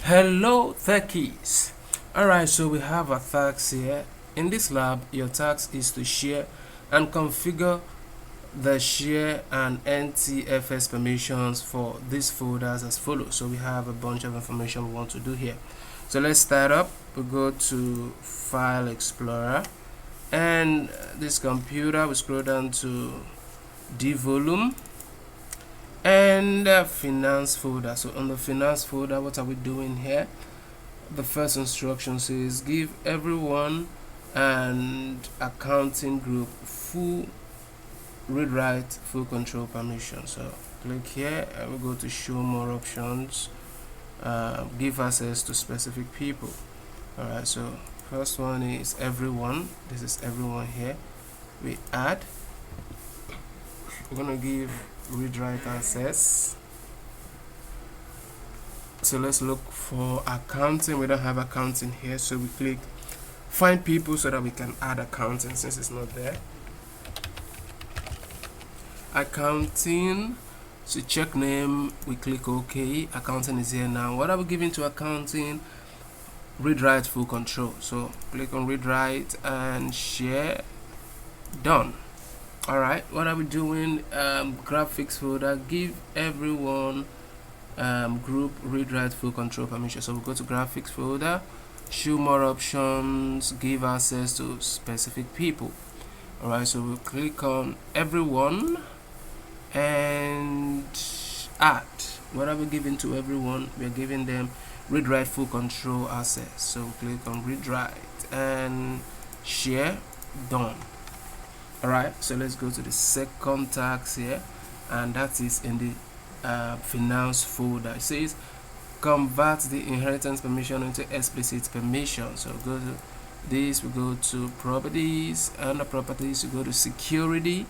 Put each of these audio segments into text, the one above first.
Hello techies. Alright, so we have a task here. In this lab, your task is to share and configure the share and NTFS permissions for these folders as follows. So we have a bunch of information we want to do here. So let's start up. We go to File Explorer, and this computer, we scroll down to dvolume and finance folder. So on the finance folder, what are we doing here? The first instruction says give everyone and accounting group full read write full control permission. So click here and we go to show more options, give access to specific people. Alright, so first one is everyone. This is everyone here. We add, we're gonna give read write access. So let's look for accounting. We don't have accounting here, so we click find people so that we can add accounting since it's not there. Accounting, so check name, we click OK. Accounting is here now. What are we giving to accounting? Read write full control. So click on read write and share. Done. Alright, what are we doing? Graphics folder, give everyone group read write full control permission. So we go to graphics folder, show more options, give access to specific people. Alright, so we'll click on everyone and add. What are we giving to everyone? We're giving them read write full control access. So we'll click on read write and share. Done. Alright, so let's go to the second task here, and that is in the finance folder. It says convert the inheritance permission into explicit permission. So go to this, we go to properties, and the properties you go to security.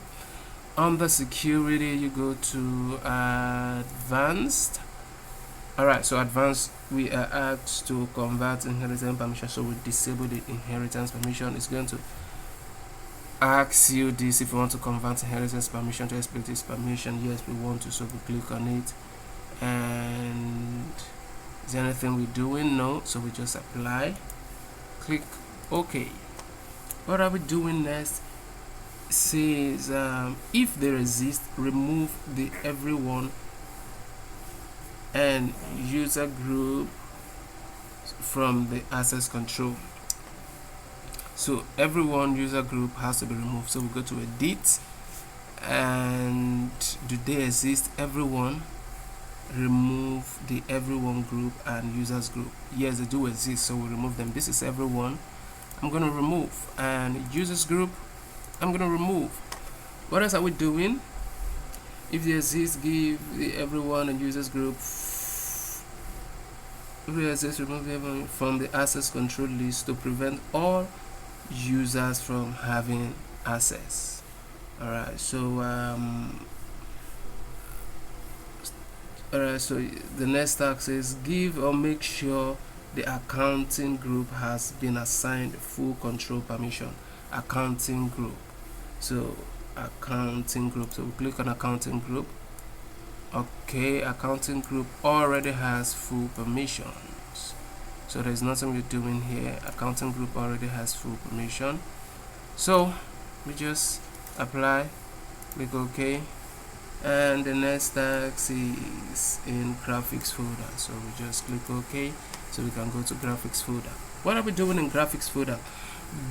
Under security you go to advanced. Alright, so advanced, we are asked to convert inheritance permission, so we disable the inheritance permission. It's going to ask you this if you want to convert inheritance permission to explicit permission. Yes, we want to, so we click on it. And is there anything we're doing? No, so we just apply, click OK. What are we doing next? It says if they resist, remove the everyone and user group from the access control. So everyone user group has to be removed. So we go to edit, and do they exist? Everyone, remove the everyone group and users group. Yes, they do exist, so we remove them. This is everyone, I'm going to remove, and users group I'm going to remove. What else are we doing? If they exist, give the everyone and users group. If they exist, remove everyone from the access control list to prevent all users from having access. Alright, so so the next task is give or make sure the accounting group has been assigned full control permission. Accounting group, so accounting group, so we click on accounting group. Okay, accounting group already has full permissions, so there's nothing we're doing here. Accounting group already has full permission, so we just apply, click OK. And the next task is in graphics folder, so we just click OK, so we can go to graphics folder. What are we doing in graphics folder?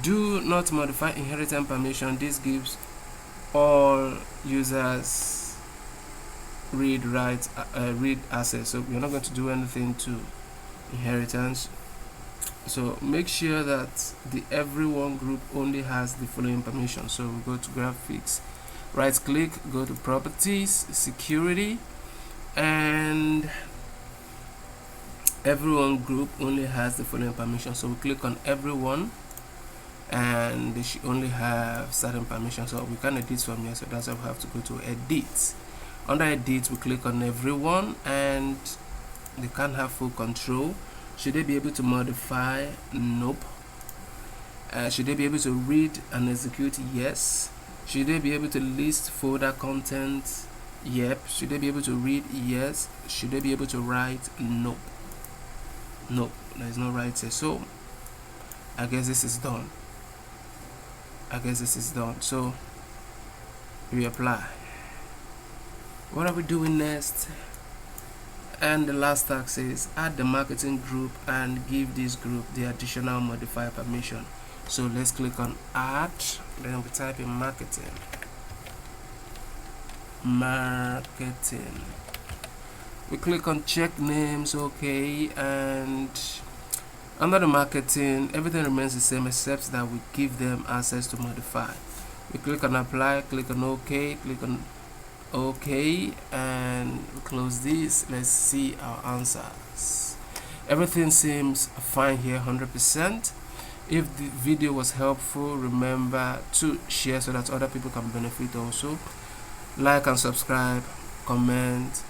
Do not modify inheritance permission. This gives all users read write read access, so we're not going to do anything to inheritance. So make sure that the everyone group only has the following permission. So we go to graphics, right click, go to properties, security, and everyone group only has the following permission. So we click on everyone, and they should only have certain permission, so we can edit from here, so that's why we have to go to edit. Under edit we click on everyone, and they can't have full control. Should they be able to modify? Nope. Should they be able to read and execute? Yes. Should they be able to list folder content? Yep. Should they be able to read? Yes. Should they be able to write? Nope. No, there's no right here. So I guess this is done. So we apply. What are we doing next? And the last task is add the marketing group and give this group the additional modifier permission. So let's click on add, then we type in marketing. We click on check names, okay, and under the marketing everything remains the same except that we give them access to modify. We click on apply, click on OK, click on OK, and we close this. Let's see our answers. Everything seems fine here, 100%. If the video was helpful, remember to share so that other people can benefit also. Like and subscribe, comment,